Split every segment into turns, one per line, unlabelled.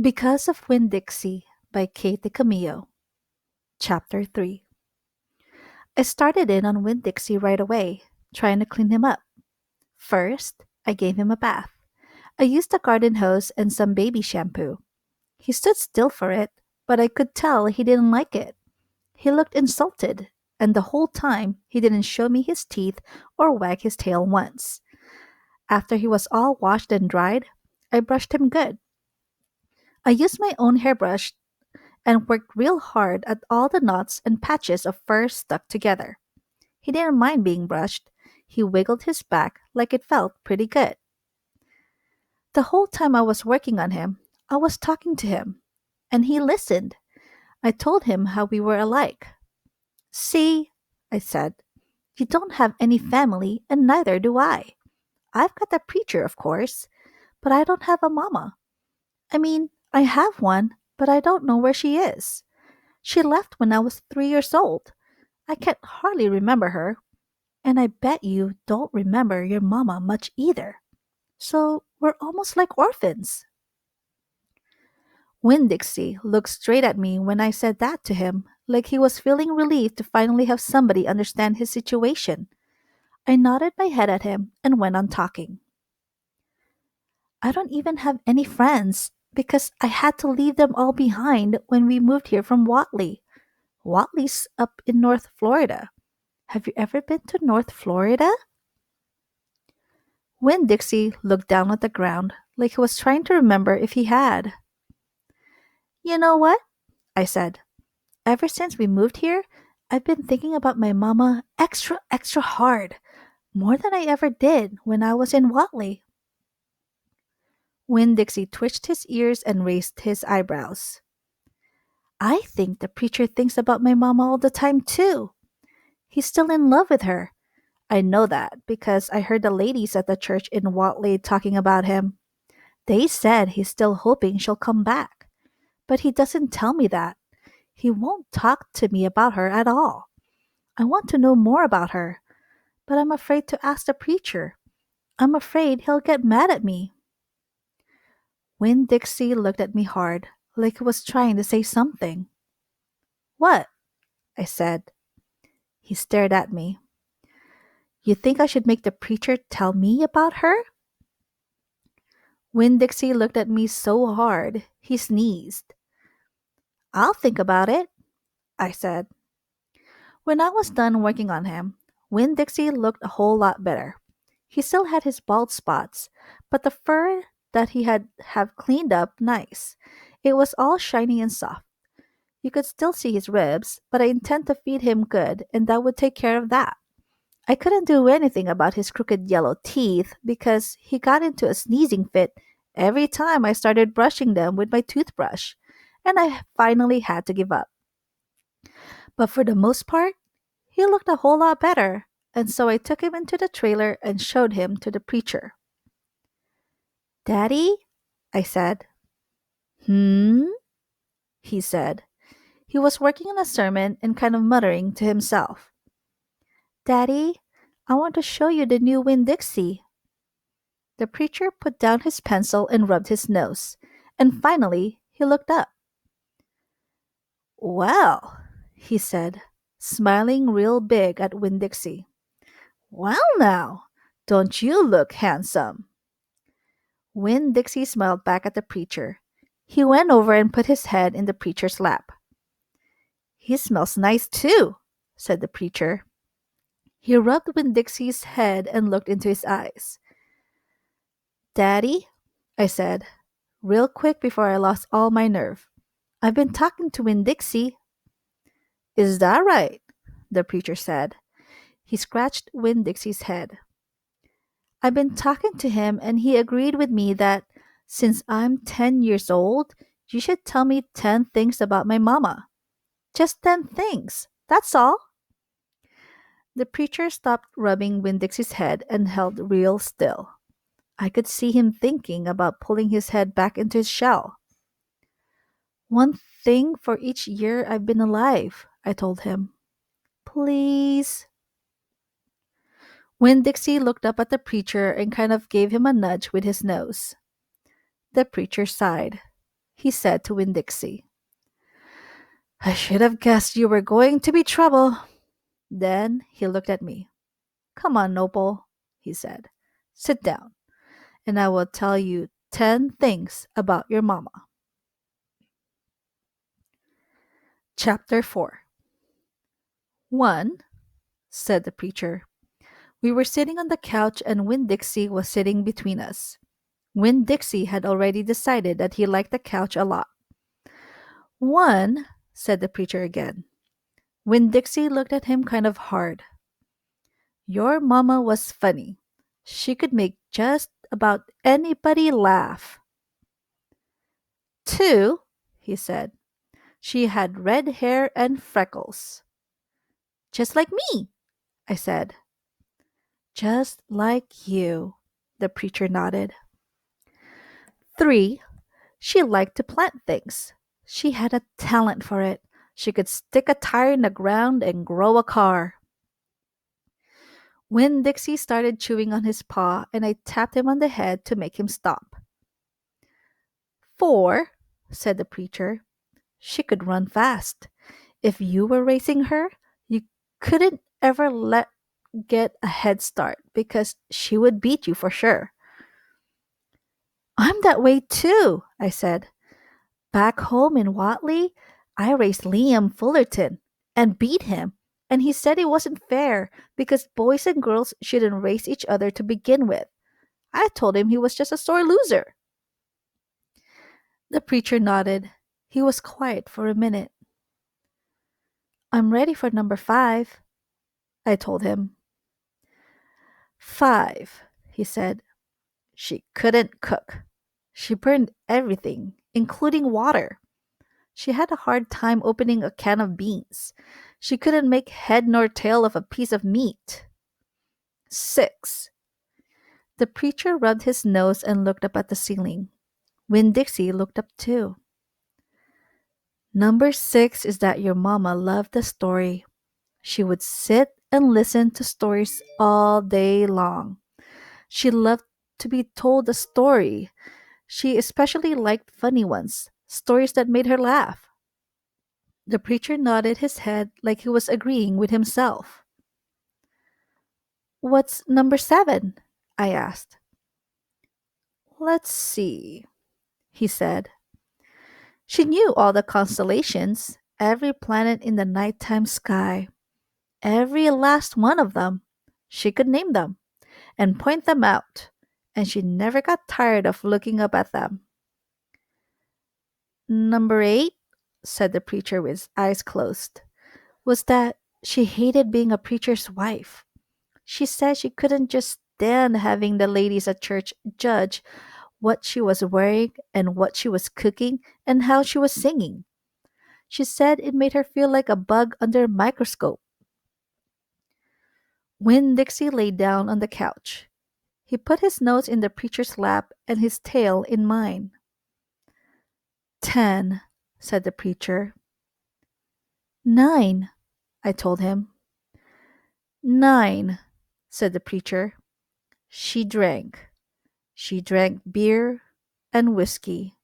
Because of Winn Dixie by Katie Camillo. Chapter 3. I started in on Winn Dixie right away, trying to clean him up. First, I gave him a bath. I used a garden hose and some baby shampoo. He stood still for it, but I could tell he didn't like it. He looked insulted, and the whole time he didn't show me his teeth or wag his tail once. After he was all washed and dried, I brushed him good. I used my own hairbrush and worked real hard at all the knots and patches of fur stuck together. He didn't mind being brushed. He wiggled his back like it felt pretty good. The whole time I was working on him, I was talking to him, and he listened. I told him how we were alike. See, I said, you don't have any family, and neither do I. I've got a preacher, of course, but I don't have a mama. I mean, I have one, but I don't know where she is. She left when I was 3 years old. I can't hardly remember her, and I bet you don't remember your mama much either. So we're almost like orphans. Winn Dixie looked straight at me when I said that to him, like he was feeling relieved to finally have somebody understand his situation. I nodded my head at him and went on talking. I don't even have any friends because I had to leave them all behind when we moved here from Watley. Watley's up in North Florida. Have you ever been to North Florida? Winn Dixie looked down at the ground like he was trying to remember if he had. You know what? I said. Ever since we moved here, I've been thinking about my mama extra, extra hard, more than I ever did when I was in Watley. Winn Dixie twitched his ears and raised his eyebrows. I think the preacher thinks about my mama all the time, too. He's still in love with her. I know that because I heard the ladies at the church in Watley talking about him. They said he's still hoping she'll come back. But he doesn't tell me that. He won't talk to me about her at all. I want to know more about her, but I'm afraid to ask the preacher. I'm afraid he'll get mad at me. Winn Dixie looked at me hard, like he was trying to say something. What? I said. He stared at me. You think I should make the preacher tell me about her? Winn Dixie looked at me so hard, he sneezed. I'll think about it, I said. When I was done working on him, Winn Dixie looked a whole lot better. He still had his bald spots, but the fur that he had have cleaned up nice. It was all shiny and soft. You could still see his ribs, but I intend to feed him good, and that would take care of that. I couldn't do anything about his crooked yellow teeth because he got into a sneezing fit every time I started brushing them with my toothbrush, and I finally had to give up. But for the most part, he looked a whole lot better, and so I took him into the trailer and showed him to the preacher. Daddy? I said. Hmm? He said. He was working on a sermon and kind of muttering to himself. Daddy, I want to show you the new Winn Dixie. The preacher put down his pencil and rubbed his nose, and finally he looked up. Well, he said, smiling real big at Winn Dixie. Well now, don't you look handsome? Winn Dixie smiled back at the preacher. He went over and put his head in the preacher's lap. He smells nice too, said the preacher. He rubbed Winn Dixie's head and looked into his eyes. Daddy, I said, real quick before I lost all my nerve. I've been talking to Winn Dixie. Is that right? The preacher said. He scratched Winn Dixie's head. I've been talking to him and he agreed with me that since I'm 10 years old, you should tell me 10 things about my mama. Just 10 things. That's all. The preacher stopped rubbing Winn Dixie's head and held real still. I could see him thinking about pulling his head back into his shell. One thing for each year I've been alive, I told him. Please. Winn Dixie looked up at the preacher and kind of gave him a nudge with his nose. The preacher sighed. he said to Winn Dixie. I should have guessed you were going to be trouble. Then he looked at me. Come on, Noble, he said. Sit down, and I will tell you 10 things about your mama. Chapter 4. 1, said the preacher. We were sitting on the couch and Winn Dixie was sitting between us. Winn Dixie had already decided that he liked the couch a lot. 1, said the preacher again. Winn Dixie looked at him kind of hard. Your mama was funny. She could make just about anybody laugh. 2, he said. She had red hair and freckles. Just like me, I said. Just like you, the preacher nodded. 3, she liked to plant things. She had a talent for it. She could stick a tire in the ground and grow a car. Winn Dixie started chewing on his paw, and I tapped him on the head to make him stop. 4, said the preacher. She could run fast. If you were racing her, you couldn't ever let get a head start because she would beat you for sure. I'm that way too, I said. Back home in Watley, I raced Liam Fullerton and beat him, and he said it wasn't fair because boys and girls shouldn't race each other to begin with. I told him he was just a sore loser. The preacher nodded. He was quiet for a minute. I'm ready for number 5, I told him. 5, he said. She couldn't cook. She burned everything, including water. She had a hard time opening a can of beans. She couldn't make head nor tail of a piece of meat. 6. The preacher rubbed his nose and looked up at the ceiling. Winn Dixie looked up too. Number 6 is that your mama loved a story. She would sit and listen to stories all day long. She loved to be told a story. She especially liked funny ones, stories that made her laugh. The preacher nodded his head like he was agreeing with himself. What's number 7? I asked. Let's see, he said. She knew all the constellations, every planet in the nighttime sky, every last one of them. She could name them and point them out, and she never got tired of looking up at them. Number 8, said the preacher with his eyes closed, was that she hated being a preacher's wife. She said she couldn't just stand having the ladies at church judge what she was wearing and what she was cooking and how she was singing. She said it made her feel like a bug under a microscope. Winn Dixie lay down on the couch. He put his nose in the preacher's lap and his tail in mine. 10, said the preacher. 9, I told him. 9, said the preacher. She drank. She drank beer and whiskey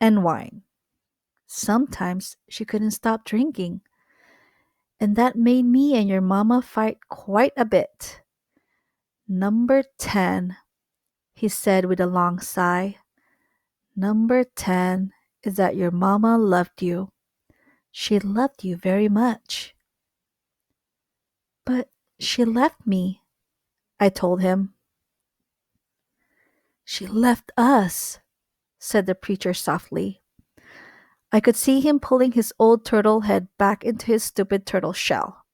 and wine. Sometimes she couldn't stop drinking. And that made me and your mama fight quite a bit. Number 10, he said with a long sigh. Number 10 is that your mama loved you. She loved you very much. But she left me, I told him. She left us, said the preacher softly. I could see him pulling his old turtle head back into his stupid turtle shell.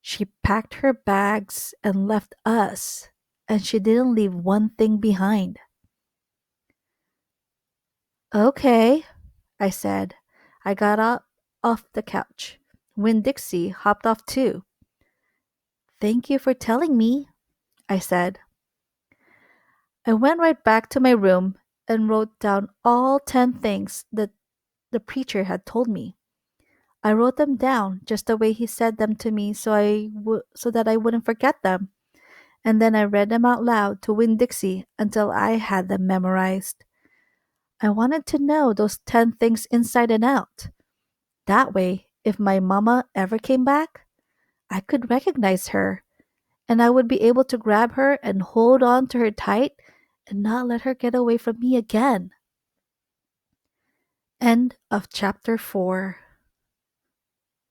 She packed her bags and left us, and she didn't leave one thing behind. Okay, I said. I got up off the couch. Winn Dixie hopped off too. Thank you for telling me, I said. I went right back to my room and wrote down all 10 things that the preacher had told me. I wrote them down just the way he said them to me so that I wouldn't forget them. And then I read them out loud to Winn Dixie until I had them memorized. I wanted to know those 10 things inside and out. That way, if my mama ever came back, I could recognize her, and I would be able to grab her and hold on to her tight and not let her get away from me again. End of chapter 4.